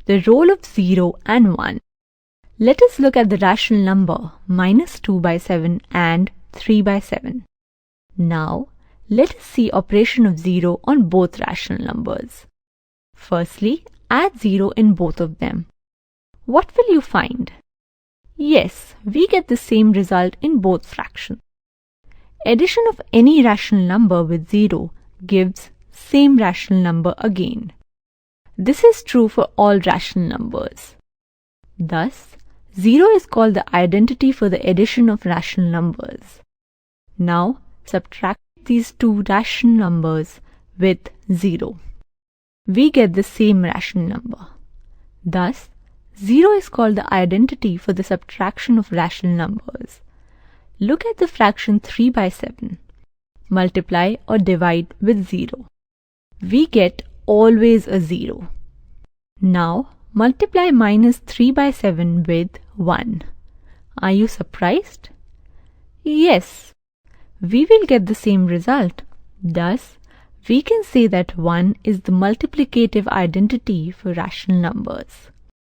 the role of 0 and 1. Let us look at the rational number -2/7 and 3/7. Now, let us see operation of 0 on both rational numbers. Firstly, add 0 in both of them. What will you find? Yes, we get the same result in both fractions. Addition of any rational number with 0 gives same rational number again. This is true for all rational numbers. Thus, 0 is called the identity for the addition of rational numbers. Now, subtract these two rational numbers with 0. We get the same rational number. Thus, 0 is called the identity for the subtraction of rational numbers. Look at the fraction 3/7. Multiply or divide with 0. We get always a 0. Now, multiply -3/7 with 1. Are you surprised? Yes, we will get the same result. Thus, we can say that 1 is the multiplicative identity for rational numbers.